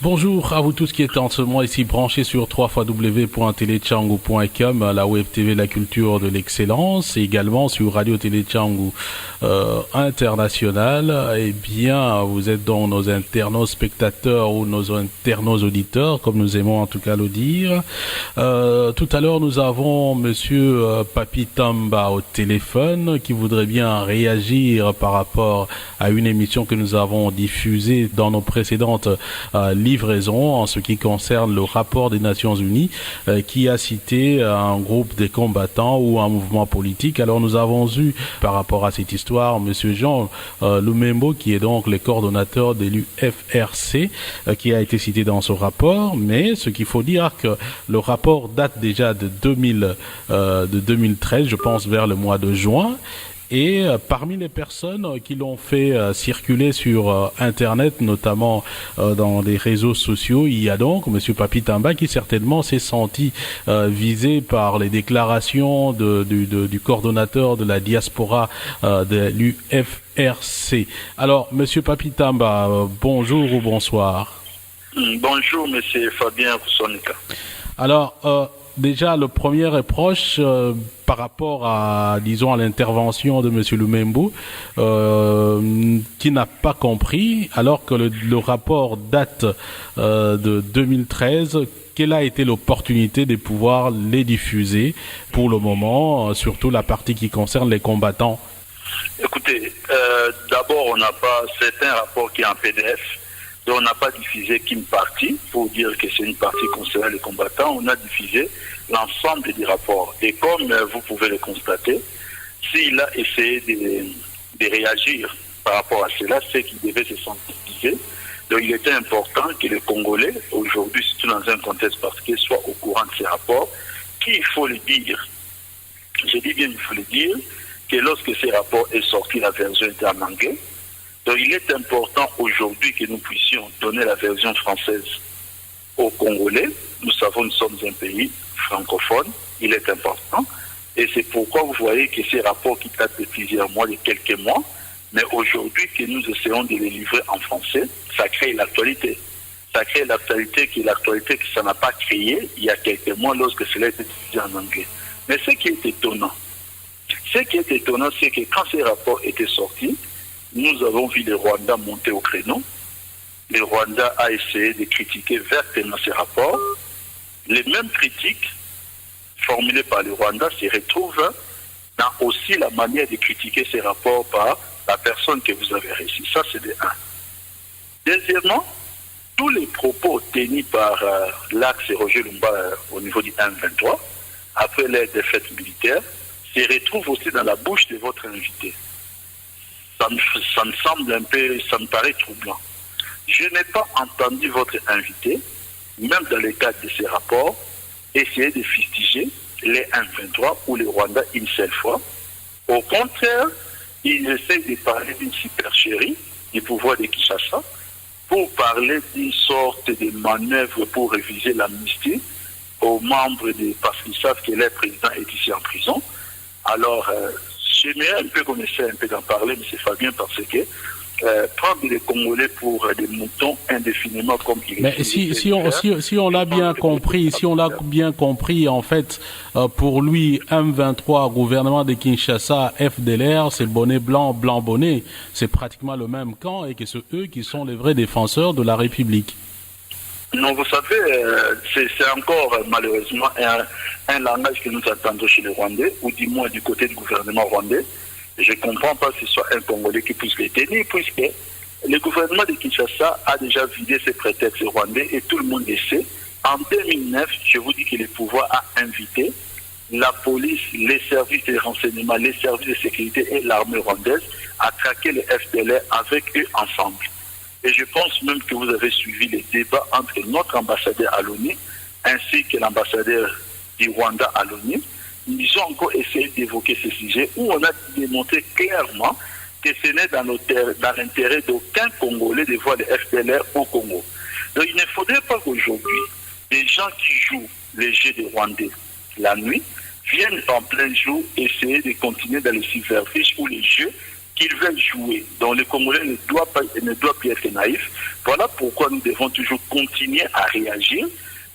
Bonjour à vous tous qui êtes en ce moment ici branchés sur www.telechangu.com, la web TV La Culture de l'Excellence, et également sur Radio Telechangu International. Eh bien, vous êtes donc nos internautes spectateurs ou nos internautes auditeurs, comme nous aimons en tout cas le dire. Tout à l'heure, nous avons Monsieur Papi Tamba au téléphone qui voudrait bien réagir par rapport à une émission que nous avons diffusée dans nos précédentes livraison en ce qui concerne le rapport des Nations Unies qui a cité un groupe de combattants ou un mouvement politique. Alors nous avons eu par rapport à cette histoire Monsieur Jean Lumembo qui est donc le coordonnateur de l'UFRC qui a été cité dans ce rapport, mais ce qu'il faut dire que le rapport date déjà de 2013, je pense vers le mois de juin. Et parmi les personnes qui l'ont fait circuler sur Internet, notamment dans les réseaux sociaux, il y a donc Monsieur Papi Tamba qui certainement s'est senti visé par les déclarations du coordonnateur de la diaspora de l'UFRC. Alors, Monsieur Papi Tamba, bonjour ou bonsoir. Bonjour, Monsieur Fabien Roussonika. Alors, déjà, le premier reproche par rapport à, disons, à l'intervention de M. Lumembo, qui n'a pas compris, alors que le rapport date de 2013, quelle a été l'opportunité de pouvoir les diffuser pour le moment, surtout la partie qui concerne les combattants? Écoutez, d'abord, on n'a pas, c'est un rapport qui est en PDF. Donc on n'a pas diffusé qu'une partie pour dire que c'est une partie concernant les combattants. On a diffusé l'ensemble des rapports. Et comme vous pouvez le constater, s'il a essayé de réagir par rapport à cela, c'est qu'il devait se sensibiliser. Donc il était important que les Congolais, aujourd'hui, surtout dans un contexte particulier, soient au courant de ces rapports, qu'il faut le dire. Je dis bien il faut le dire, que lorsque ces rapports est sorti, la version était en anglais. Donc il est important aujourd'hui que nous puissions donner la version française aux Congolais. Nous savons que nous sommes un pays francophone, il est important. Et c'est pourquoi vous voyez que ces rapports qui datent de plusieurs mois, de quelques mois, mais aujourd'hui que nous essayons de les livrer en français, ça crée l'actualité. Ça crée l'actualité que ça n'a pas créé il y a quelques mois lorsque cela était diffusé en anglais. Mais ce qui est étonnant, c'est que quand ces rapports étaient sortis, nous avons vu le Rwanda monter au créneau. Le Rwanda a essayé de critiquer vertement ces rapports. Les mêmes critiques formulées par le Rwanda se retrouvent dans aussi la manière de critiquer ces rapports par la personne que vous avez reçue. Ça, c'est de un. Deuxièmement, tous les propos tenus par l'axe Roger Lumba au niveau du M23, après les défaites militaires, se retrouvent aussi dans la bouche de votre invité. Ça me semble un peu, ça me paraît troublant. Je n'ai pas entendu votre invité, même dans le cadre de ces rapports, essayer de fustiger les M23 ou les Rwandais une seule fois. Au contraire, ils essaient de parler d'une supercherie du pouvoir de Kinshasa pour parler d'une sorte de manœuvre pour réviser l'amnistie aux membres parce qu'ils savent que leur président est ici en prison. Alors, j'aimerais un peu qu'on essaie un peu d'en parler, M. Fabien, parce que prendre les Congolais pour des moutons indéfiniment comme il est. Mais si on l'a bien compris, en fait, pour lui, M23, gouvernement de Kinshasa, FDLR, c'est le bonnet blanc bonnet. C'est pratiquement le même camp et que c'est eux qui sont les vrais défenseurs de la République. Non, vous savez, c'est encore malheureusement un langage que nous entendons chez les Rwandais, ou du moins du côté du gouvernement rwandais. Je ne comprends pas que ce soit un Congolais qui puisse les tenir, puisque le gouvernement de Kinshasa a déjà vidé ses prétextes rwandais et tout le monde le sait. En 2009, je vous dis que le pouvoir a invité la police, les services de renseignement, les services de sécurité et l'armée rwandaise à traquer les FDLR avec eux ensemble. Et je pense même que vous avez suivi les débats entre notre ambassadeur à l'ONU ainsi que l'ambassadeur du Rwanda à l'ONU. Ils ont encore essayé d'évoquer ce sujet où on a démontré clairement que ce n'est dans l'intérêt d'aucun Congolais de voir les FDLR au Congo. Donc il ne faudrait pas qu'aujourd'hui, des gens qui jouent les jeux des Rwandais la nuit viennent en plein jour essayer de continuer dans les subterfuges ou les jeux qu'ils veulent jouer. Donc les Congolais ne doivent plus être naïfs. Voilà pourquoi nous devons toujours continuer à réagir.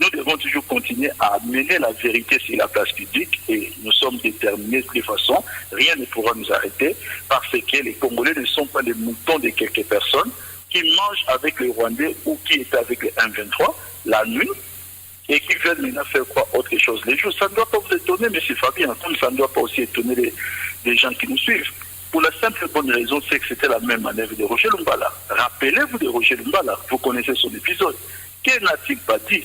Nous devons toujours continuer à mener la vérité sur la place publique et nous sommes déterminés de toute façon. Rien ne pourra nous arrêter parce que les Congolais ne sont pas les moutons de quelques personnes qui mangent avec les Rwandais ou qui étaient avec les M23 la nuit et qui veulent maintenant faire croire autre chose les jours. Ça ne doit pas vous étonner, M. Fabien, comme ça ne doit pas aussi étonner les gens qui nous suivent. Pour la simple et bonne raison, c'est que c'était la même manœuvre de Roger Lumbala. Rappelez-vous de Roger Lumbala, vous connaissez son épisode. Que n'a-t-il pas dit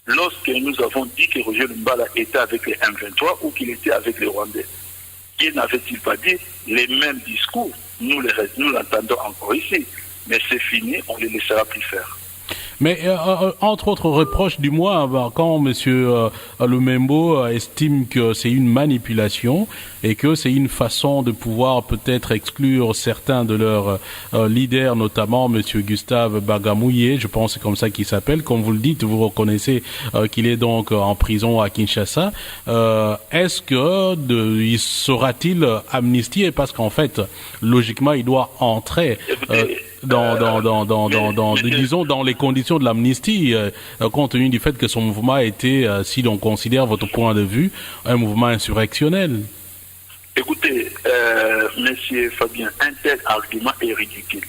lorsque nous avons dit que Roger Lumbala était avec les M23 ou qu'il était avec les Rwandais? Qui n'avait-il pas dit les mêmes discours? Nous l'entendons encore ici. Mais c'est fini, on ne les laissera plus faire. Mais entre autres reproches du moins, quand M. Lumembo estime que c'est une manipulation et que c'est une façon de pouvoir peut-être exclure certains de leurs leaders, notamment M. Gustave Bagamouye, je pense que c'est comme ça qu'il s'appelle, comme vous le dites, vous reconnaissez qu'il est donc en prison à Kinshasa. Est-ce que il sera-t-il amnistié? Parce qu'en fait, logiquement, il doit entrer disons, dans les conditions de l'amnistie, compte tenu du fait que son mouvement a été, si l'on considère votre point de vue, un mouvement insurrectionnel. Écoutez, monsieur Fabien, un tel argument est ridicule.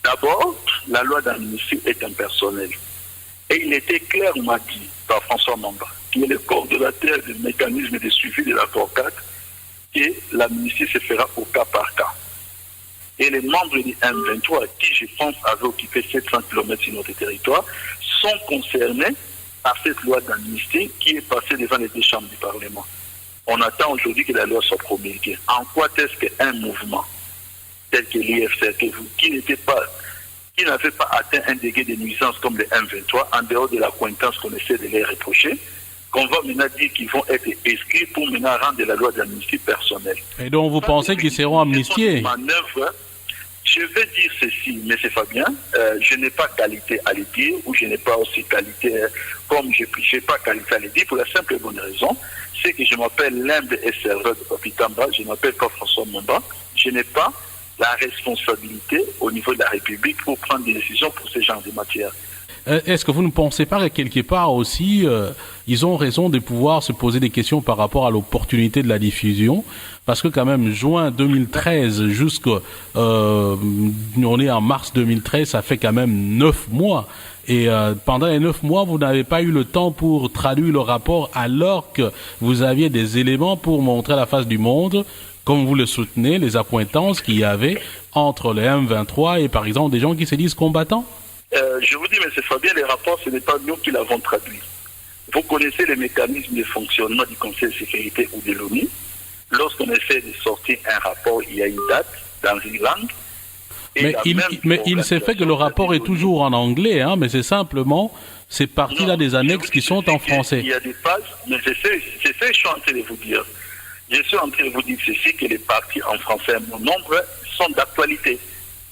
D'abord, la loi d'amnistie est impersonnelle. Et il était clairement dit par François Mamba, qui est le coordonnateur du mécanisme de suivi de l'accord 4, que l'amnistie se fera au cas par cas. Et les membres du M23, qui, je pense, avaient occupé 700 km sur notre territoire, sont concernés par cette loi d'amnistie qui est passée devant les deux chambres du Parlement. On attend aujourd'hui que la loi soit promulguée. En quoi est-ce qu'un mouvement tel que l'IFC, qui n'avait pas atteint un degré de nuisance comme le M23, en dehors de l'accointance qu'on essaie de les reprocher, qu'on va maintenant dire qu'ils vont être inscrits pour maintenant rendre la loi d'amnistie personnelle. Et donc vous pensez qu'ils seront amnistiés? Je vais dire ceci, M. Fabien, je n'ai pas qualité à le dire, ou je n'ai pas aussi qualité, comme je n'ai pas qualité à le dire, pour la simple et bonne raison, c'est que je m'appelle l'humble et serveur de Papi Tamba, je ne m'appelle pas François Mamba, je n'ai pas la responsabilité au niveau de la République pour prendre des décisions pour ce genre de matière. Est-ce que vous ne pensez pas que quelque part aussi, ils ont raison de pouvoir se poser des questions par rapport à l'opportunité de la diffusion? Parce que quand même, juin 2013 on est en mars 2013, ça fait quand même 9 mois. Et pendant les 9 mois, vous n'avez pas eu le temps pour traduire le rapport alors que vous aviez des éléments pour montrer à la face du monde, comme vous le soutenez, les accointances qu'il y avait entre les M23 et par exemple des gens qui se disent combattants? Je vous dis, M. Fabien, les rapports, ce n'est pas nous qui l'avons traduit. Vous connaissez les mécanismes de fonctionnement du Conseil de sécurité ou de l'ONU. Lorsqu'on essaie de sortir un rapport, il y a une date dans une langue. Mais il s'est fait que le rapport est toujours en anglais, hein, mais c'est simplement ces parties-là des annexes qui sont en français. Il y a des pages, mais c'est ce que je suis en train de vous dire. Je suis en train de vous dire ceci, que les parties en français, mon nombre, sont d'actualité.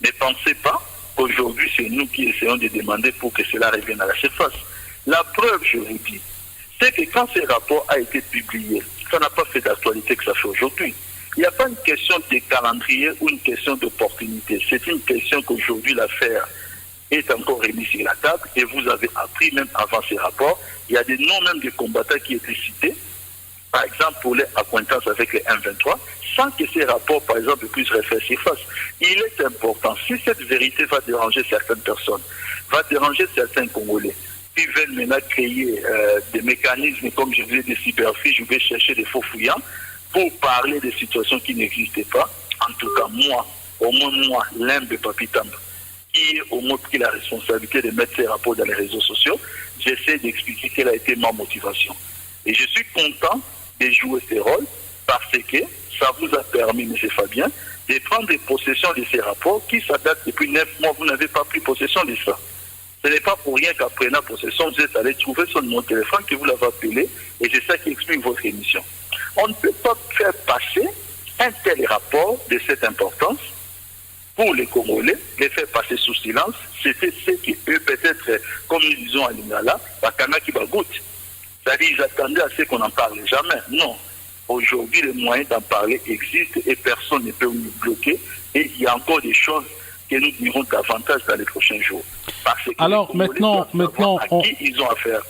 Ne pensez pas qu'aujourd'hui, c'est nous qui essayons de demander pour que cela revienne à la surface. La preuve, je vous dis, c'est que quand ce rapport a été publié, ça n'a pas fait d'actualité que ça fait aujourd'hui. Il n'y a pas une question de calendrier ou une question d'opportunité. C'est une question qu'aujourd'hui l'affaire est encore remise sur la table et vous avez appris même avant ces rapports, il y a des noms même de combattants qui étaient cités, par exemple pour les accointances avec les M23, sans que ces rapports, par exemple, puissent refaire surface. Il est important, si cette vérité va déranger certaines personnes, va déranger certains Congolais, qui veulent maintenant créer des mécanismes, comme je disais, des cyberfiches, je vais chercher des faux fouillants, pour parler des situations qui n'existaient pas. En tout cas, moi, au moins moi, l'humble Papi Tamba, qui est au moins pris la responsabilité de mettre ces rapports dans les réseaux sociaux, j'essaie d'expliquer quelle a été ma motivation. Et je suis content de jouer ce rôle parce que ça vous a permis, M. Fabien, de prendre possession de ces rapports qui s'adaptent depuis 9 mois. Vous n'avez pas pris possession de ça. Ce n'est pas pour rien qu'après la possession, vous êtes allé trouver son numéro de téléphone, que vous l'avez appelé, et c'est ça qui explique votre émission. On ne peut pas faire passer un tel rapport de cette importance pour les Congolais, les faire passer sous silence. C'était ce qui eux, peut-être, comme nous disons à Lingala, Bakana qui bagoute. C'est-à-dire, ils attendaient à ce qu'on n'en parle jamais. Non. Aujourd'hui, les moyens d'en parler existent et personne ne peut nous bloquer. Et il y a encore des choses que nous dirons davantage dans les prochains jours. Parce que alors maintenant, à qui ils ont affaire.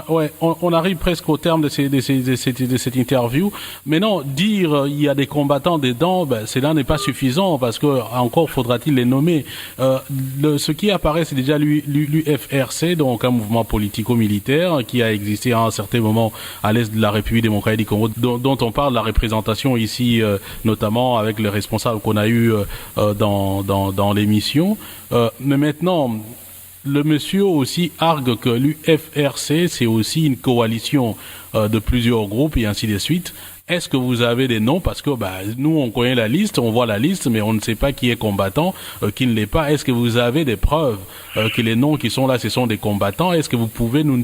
Ouais, on arrive presque au terme de cette interview. Mais non, dire il y a des combattants dedans, cela n'est pas suffisant parce que encore faudra-t-il les nommer. Ce qui apparaît, c'est déjà l'UFRC, donc un mouvement politico-militaire qui a existé à un certain moment à l'est de la République démocratique du Congo, dont on parle, la représentation ici, notamment avec les responsables qu'on a eu dans l'émission. Mais maintenant, le monsieur aussi argue que l'UFRC, c'est aussi une coalition de plusieurs groupes et ainsi de suite. Est-ce que vous avez des noms? Parce que nous, on connaît la liste, on voit la liste, mais on ne sait pas qui est combattant, qui ne l'est pas. Est-ce que vous avez des preuves que les noms qui sont là, ce sont des combattants? Est-ce que vous pouvez nous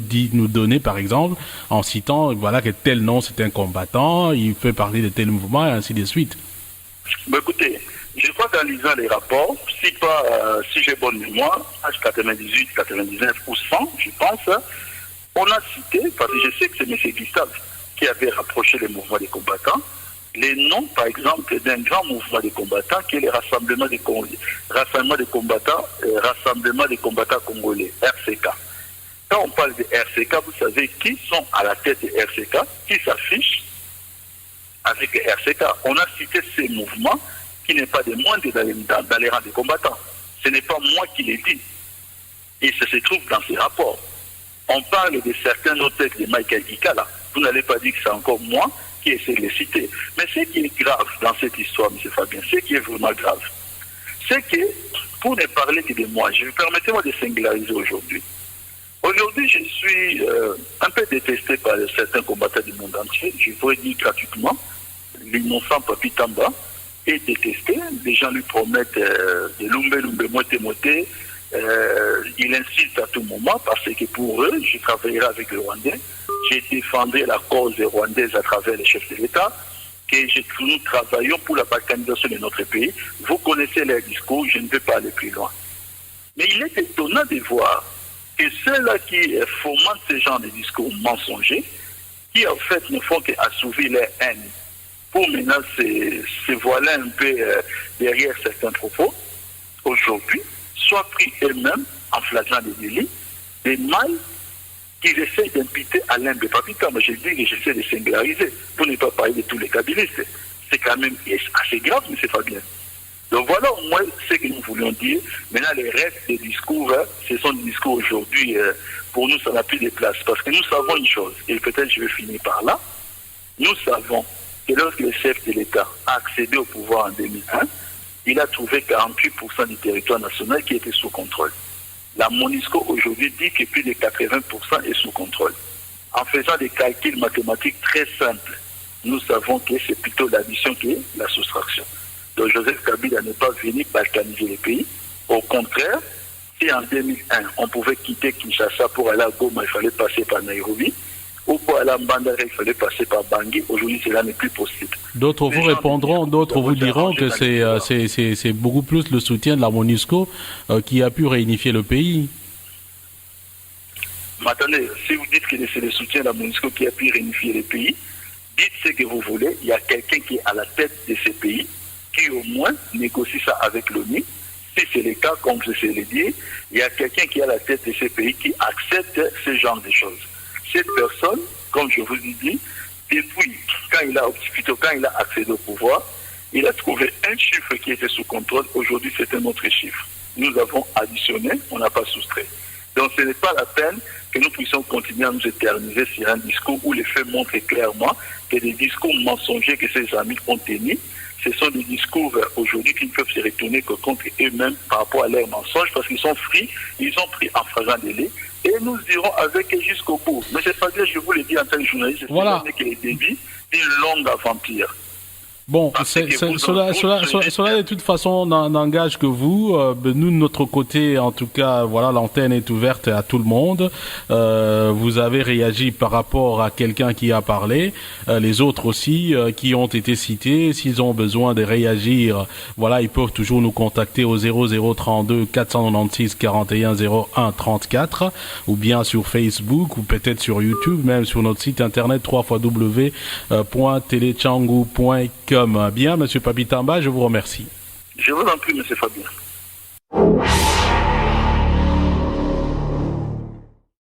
donner, par exemple, en citant que tel nom, c'est un combattant, il fait partie de tel mouvement et ainsi de suite? Écoutez, je crois qu'en lisant les rapports, si j'ai bonne mémoire, page 98, 99 ou 100, je pense, on a cité, parce que je sais que c'est M. Gustave qui avait rapproché les mouvements des combattants, les noms, par exemple, d'un grand mouvement des combattants qui est le Rassemblement des combattants congolais, RCK. Quand on parle de RCK, vous savez qui sont à la tête de RCK, qui s'affichent avec RCK. On a cité ces mouvements qui n'est pas des moindres dans les rangs des combattants. Ce n'est pas moi qui l'ai dit. Et ça se trouve dans ces rapports. On parle de certains notes de Michael Ikala. Vous n'allez pas dire que c'est encore moi qui essaie de les citer. Mais ce qui est grave dans cette histoire, M. Fabien, ce qui est vraiment grave, c'est que, pour ne parler que de moi, permettez-moi de singulariser aujourd'hui. Aujourd'hui, je suis un peu détesté par certains combattants du monde entier. Je pourrais dire gratuitement, l'innocent Papi Tamba est détesté. Les gens lui promettent de lumbe, moite. Il insulte à tout moment parce que pour eux, je travaillerai avec les Rwandais. J'ai défendu la cause rwandaise à travers les chefs de l'État. Nous travaillons pour la balkanisation de notre pays. Vous connaissez leurs discours, je ne vais pas aller plus loin. Mais il est étonnant de voir que ceux-là qui fomentent ce genre de discours mensongers, qui en fait ne font qu'assouvir leur haine, pour maintenant se voiler un peu derrière certains propos, aujourd'hui, soient pris eux-mêmes en flagrant des délits, des mailles qu'ils essaient d'imputer à l'un des papitans. Mais je dis que j'essaie de singulariser, pour ne pas parler de tous les kabylistes. C'est quand même assez grave, mais c'est pas bien. Donc voilà au moins ce que nous voulions dire. Maintenant, les restes des discours, ce sont des discours aujourd'hui, pour nous, ça n'a plus de place. Parce que nous savons une chose, et peut-être je vais finir par là, nous savons que lorsque le chef de l'État a accédé au pouvoir en 2001, il a trouvé 48% du territoire national qui était sous contrôle. La MONUSCO aujourd'hui dit que plus de 80% est sous contrôle. En faisant des calculs mathématiques très simples, nous savons que c'est plutôt l'addition que la soustraction. Donc Joseph Kabila n'est pas venu balkaniser les pays. Au contraire, si en 2001, on pouvait quitter Kinshasa pour aller à Goma, il fallait passer par Nairobi, ou pour aller à Mbandara, il fallait passer par Bangui. Aujourd'hui, cela n'est plus possible. D'autres vous répondront, d'autres vous diront que c'est beaucoup plus le soutien de la MONUSCO qui a pu réunifier le pays. Mais attendez, si vous dites que c'est le soutien de la MONUSCO qui a pu réunifier le pays, dites ce que vous voulez. Il y a quelqu'un qui est à la tête de ces pays qui au moins négocie ça avec l'ONU. Si c'est le cas, comme je sais le dire, il y a quelqu'un qui est à la tête de ces pays qui accepte ce genre de choses. Cette personne, comme je vous ai dit, depuis quand il a accédé au pouvoir, il a trouvé un chiffre qui était sous contrôle. Aujourd'hui, c'est un autre chiffre. Nous avons additionné, on n'a pas soustrait. Donc ce n'est pas la peine que nous puissions continuer à nous éterniser sur un discours où les faits montrent clairement que des discours mensongers que ces amis ont tenus, ce sont des discours aujourd'hui qui ne peuvent se retourner que contre eux-mêmes par rapport à leurs mensonges parce qu'ils sont ils ont pris en flagrant délit et nous irons avec eux jusqu'au bout. Mais c'est pas bien, je vous le dis en tant que journaliste, voilà. C'est que les débits d'une longue aventure. Bon, cela de toute façon n'engage que vous. Nous, de notre côté, en tout cas, voilà, l'antenne est ouverte à tout le monde. Vous avez réagi par rapport à quelqu'un qui a parlé. Les autres aussi qui ont été cités, s'ils ont besoin de réagir, voilà, ils peuvent toujours nous contacter au 0032 496 41 01 34 ou bien sur Facebook ou peut-être sur YouTube, même sur notre site internet www.telechangu.com. Bien, Monsieur Papi Tamba, je vous remercie. Je vous en prie, Monsieur Fabien.